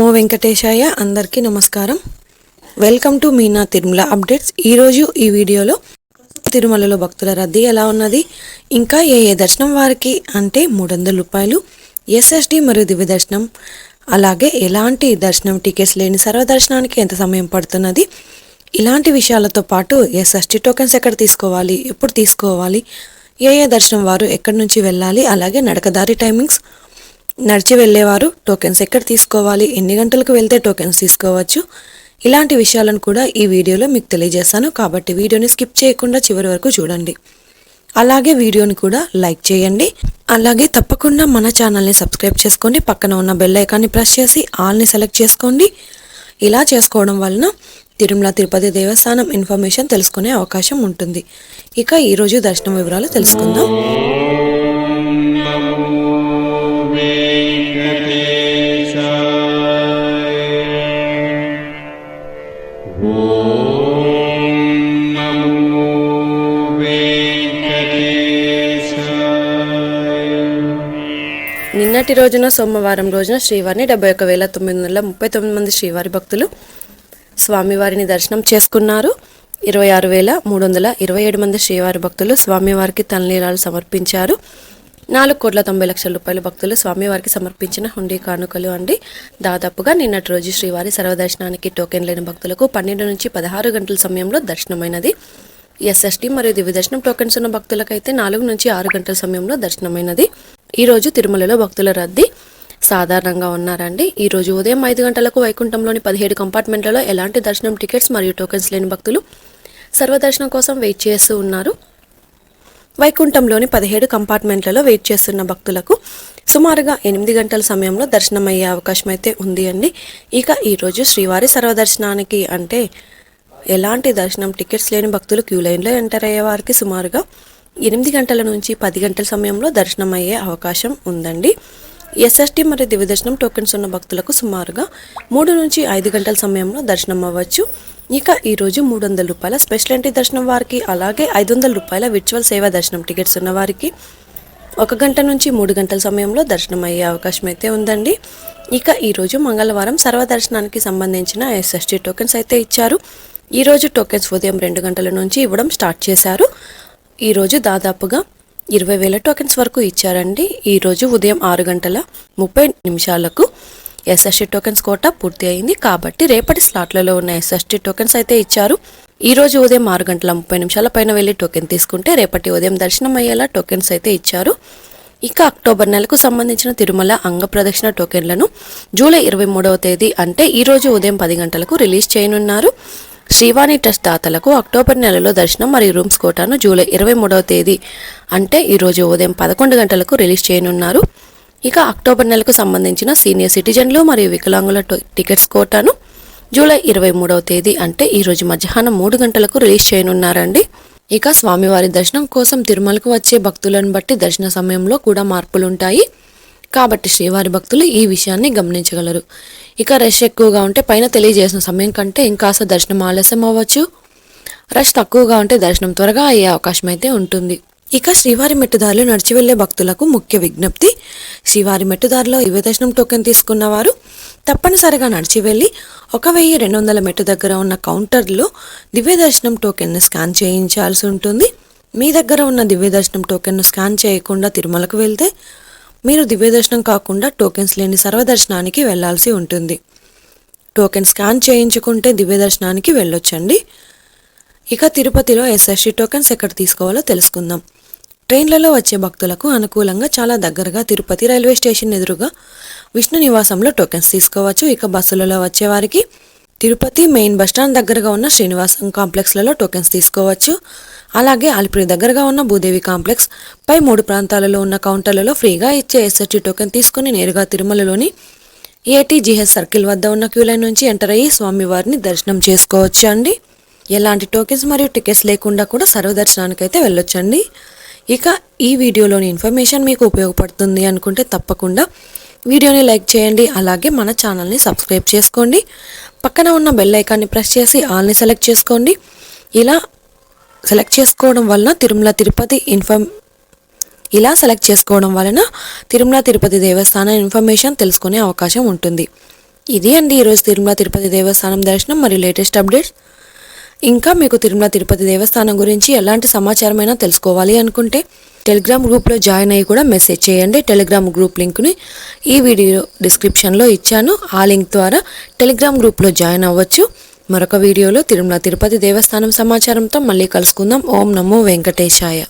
నమో వెంకటేశాయ. అందరికీ నమస్కారం. Welcome to Meena Tirumala updates. ఈరోజు ఈ వీడియోలో తిరుమలలో భక్తుల రద్దీ ఎలా ఉన్నది, ఇంకా ఏ దర్శనం వారికి అంటే 300 రూపాయలు ఎస్ఎస్డి మరియు దివ్య దర్శనం, అలాగే ఎలాంటి దర్శనం టికెట్స్ లేని సర్వదర్శనానికి ఎంత సమయం పడుతున్నది, ఇలాంటి విషయాలతో పాటు ఎస్ఎస్డి టోకెన్స్ ఎక్కడ తీసుకోవాలి, ఎప్పుడు తీసుకోవాలి, ఏ దర్శనం వారు ఎక్కడి నుంచి వెళ్ళాలి, అలాగే నడకదారి టైమింగ్స్, నడిచి వెళ్ళేవారు టోకెన్స్ ఎక్కడ తీసుకోవాలి, ఎన్ని గంటలకు వెళ్తే టోకెన్స్ తీసుకోవచ్చు, ఇలాంటి విషయాలను కూడా ఈ వీడియోలో మీకు తెలియజేస్తాను. కాబట్టి వీడియోని స్కిప్ చేయకుండా చివరి వరకు చూడండి. అలాగే వీడియోని కూడా లైక్ చేయండి. అలాగే తప్పకుండా మన ఛానల్ని సబ్స్క్రైబ్ చేసుకోండి. పక్కన ఉన్న బెల్ ఐకాన్ని ప్రెస్ చేసి ఆల్ని సెలెక్ట్ చేసుకోండి. ఇలా చేసుకోవడం వలన తిరుమల తిరుపతి దేవస్థానం ఇన్ఫర్మేషన్ తెలుసుకునే అవకాశం ఉంటుంది. ఇక ఈరోజు దర్శనం వివరాలు తెలుసుకుందాం. నిన్నటి రోజున సోమవారం రోజున శ్రీవారిని 71,939 మంది శ్రీవారి భక్తులు స్వామివారిని దర్శనం చేసుకున్నారు. 26,327 మంది శ్రీవారి భక్తులు స్వామివారికి తలనీలాలు సమర్పించారు. 4,90,00,000 రూపాయల భక్తులు స్వామివారికి సమర్పించిన హుండీ కానుకలు అండి. దాదాపుగా నిన్నటి రోజు శ్రీవారి సర్వదర్శనానికి టోకెన్ లేని భక్తులకు 12 నుంచి 16 గంటల సమయంలో దర్శనమైనది. ఎస్ఎస్డి మరియు దివ్య దర్శనం టోకెన్స్ ఉన్న భక్తులకైతే 4 నుంచి 6 గంటల సమయంలో దర్శనమైనది. ఈరోజు తిరుమలలో భక్తుల రద్దీ సాధారణంగా ఉన్నారండి. ఈరోజు ఉదయం 5 గంటలకు వైకుంఠంలోని 17 కంపార్ట్మెంట్లలో ఎలాంటి దర్శనం టికెట్స్ మరియు టోకెన్స్ లేని భక్తులు సర్వదర్శనం కోసం వెయిట్ చేస్తూ ఉన్నారు. వైకుంఠంలోని 17 కంపార్ట్మెంట్లలో వెయిట్ చేస్తున్న భక్తులకు సుమారుగా 8 గంటల సమయంలో దర్శనం అయ్యే అవకాశం అయితే ఉంది అండి. ఇక ఈరోజు శ్రీవారి సర్వదర్శనానికి అంటే ఎలాంటి దర్శనం టికెట్స్ లేని భక్తులు క్యూ లైన్లో ఎంటర్ అయ్యే వారికి సుమారుగా 8 గంటల నుంచి 10 గంటల సమయంలో దర్శనం అయ్యే అవకాశం ఉందండి. ఎస్ఎస్డి మరియు దివ్య దర్శనం టోకెన్స్ ఉన్న భక్తులకు సుమారుగా 3 నుంచి 5 గంటల సమయంలో దర్శనం అవ్వచ్చు. ఇక ఈరోజు 300 రూపాయల స్పెషల్ ఎంట్రీ దర్శనం వారికి, అలాగే 500 రూపాయల విర్చువల్ సేవా దర్శనం టికెట్స్ ఉన్న వారికి 1 గంట నుంచి 3 గంటల సమయంలో దర్శనం అయ్యే అవకాశం అయితే ఉందండి. ఇక ఈరోజు మంగళవారం సర్వదర్శనానికి సంబంధించిన ఎస్ఎస్డి టోకెన్స్ అయితే ఇచ్చారు. ఈరోజు టోకెన్స్ ఉదయం 2 గంటల నుంచి ఇవ్వడం స్టార్ట్ చేశారు. ఈరోజు దాదాపుగా 20,000 టోకెన్స్ వరకు ఇచ్చారండి. ఈరోజు ఉదయం 6 గంటల 30 నిమిషాలకు ఎస్ఎస్డి టోకెన్స్ కోటా పూర్తి అయింది. కాబట్టి రేపటి స్లాట్లలో ఉన్న ఎస్ఎస్డి టోకెన్స్ అయితే ఇచ్చారు. ఈరోజు ఉదయం 6 గంటల 30 నిమిషాల పైన వెళ్ళి టోకెన్ తీసుకుంటే రేపటి ఉదయం దర్శనం అయ్యేలా టోకెన్స్ అయితే ఇచ్చారు. ఇక అక్టోబర్ నెలకు సంబంధించిన తిరుమల అంగ ప్రదక్షిణ టోకెన్లను జూలై 23వ తేదీ అంటే ఈరోజు ఉదయం 10 గంటలకు రిలీజ్ చేయనున్నారు. శ్రీవాణి ట్రస్ట్ దాతలకు అక్టోబర్ నెలలో దర్శనం మరియు రూమ్స్ కోటాను జూలై 23వ తేదీ అంటే ఈరోజు ఉదయం 11 గంటలకు రిలీజ్ చేయనున్నారు. ఇక అక్టోబర్ నెలకు సంబంధించిన సీనియర్ సిటిజన్లు మరియు వికలాంగుల టికెట్స్ కోటాను జూలై 23వ తేదీ అంటే ఈరోజు మధ్యాహ్నం 3 గంటలకు రిలీజ్ చేయనున్నారండి. ఇక స్వామివారి దర్శనం కోసం తిరుమలకు వచ్చే భక్తులను బట్టి దర్శన సమయంలో కూడా మార్పులుంటాయి. కాబట్టి శ్రీవారి భక్తులు ఈ విషయాన్ని గమనించగలరు. ఇక రష్ ఎక్కువగా ఉంటే పైన తెలియజేసిన సమయం కంటే ఇంకాస్త దర్శనం ఆలస్యం అవ్వచ్చు. రష్ తక్కువగా ఉంటే దర్శనం త్వరగా అయ్యే అవకాశం అయితే ఉంటుంది. ఇక శ్రీవారి మెట్టుదారిలో నడిచి వెళ్లే భక్తులకు ముఖ్య విజ్ఞప్తి. శ్రీవారి మెట్టుదారిలో దివ్య దర్శనం టోకెన్ తీసుకున్నవారు తప్పనిసరిగా నడిచి వెళ్లి 1,200 మెట్టు దగ్గర ఉన్న కౌంటర్లో దివ్య దర్శనం టోకెన్ను స్కాన్ చేయించాల్సి ఉంటుంది. మీ దగ్గర ఉన్న దివ్య దర్శనం టోకెన్ను స్కాన్ చేయకుండా తిరుమలకు వెళ్తే మీరు దివ్య దర్శనం కాకుండా టోకెన్స్ లేని సర్వదర్శనానికి వెళ్లాల్సి ఉంటుంది. టోకెన్ స్కాన్ చేయించుకుంటే దివ్య దర్శనానికి వెళ్ళొచ్చండి. ఇక తిరుపతిలో ఎస్ఎస్డి టోకెన్స్ ఎక్కడ తీసుకోవాలో తెలుసుకుందాం. ట్రైన్లలో వచ్చే భక్తులకు అనుకూలంగా చాలా దగ్గరగా తిరుపతి రైల్వే స్టేషన్ ఎదురుగా విష్ణు నివాసంలో టోకెన్స్ తీసుకోవచ్చు. ఇక బస్సులలో వచ్చేవారికి తిరుపతి మెయిన్ బస్టాండ్ దగ్గరగా ఉన్న శ్రీనివాసం కాంప్లెక్స్లలో టోకెన్స్ తీసుకోవచ్చు. అలాగే అలిపిరి దగ్గరగా ఉన్న భూదేవి కాంప్లెక్స్ పై 3 ప్రాంతాలలో ఉన్న కౌంటర్లలో ఫ్రీగా ఇచ్చే ఎస్ఎస్డి టోకెన్ తీసుకుని నేరుగా తిరుమలలోని ఏటీజీహెచ్ సర్కిల్ వద్ద ఉన్న క్యూ లైన్ నుంచి ఎంటర్ అయ్యి స్వామివారిని దర్శనం చేసుకోవచ్చు అండి. ఎలాంటి టోకెన్స్ మరియు టికెట్స్ లేకుండా కూడా సర్వదర్శనానికి అయితే వెళ్ళొచ్చండి. ఇక ఈ వీడియోలోని ఇన్ఫర్మేషన్ మీకు ఉపయోగపడుతుంది అనుకుంటే తప్పకుండా వీడియోని లైక్ చేయండి. అలాగే మన ఛానల్ని సబ్స్క్రైబ్ చేసుకోండి. పక్కన ఉన్న బెల్ ఐకాన్ని ప్రెస్ చేసి ఆల్ని సెలెక్ట్ చేసుకోండి. ఇలా సెలెక్ట్ చేసుకోవడం వలన తిరుమల తిరుపతి దేవస్థానం ఇన్ఫర్మేషన్ తెలుసుకునే అవకాశం ఉంటుంది. ఇది అండి ఈరోజు తిరుమల తిరుపతి దేవస్థానం దర్శనం మరియు లేటెస్ట్ అప్డేట్స్. ఇంకా మీకు తిరుమల తిరుపతి దేవస్థానం గురించి ఎలాంటి సమాచారమైనా తెలుసుకోవాలి అనుకుంటే టెలిగ్రామ్ గ్రూప్లో జాయిన్ అయ్యి కూడా మెసేజ్ చేయండి. టెలిగ్రామ్ గ్రూప్ లింక్ని ఈ వీడియో డిస్క్రిప్షన్లో ఇచ్చాను. ఆ లింక్ ద్వారా టెలిగ్రామ్ గ్రూప్లో జాయిన్ అవ్వచ్చు. మరొక వీడియోలో తిరుమల తిరుపతి దేవస్థానం సమాచారంతో మళ్ళీ కలుసుకుందాం. ఓం నమో వెంకటేశాయ.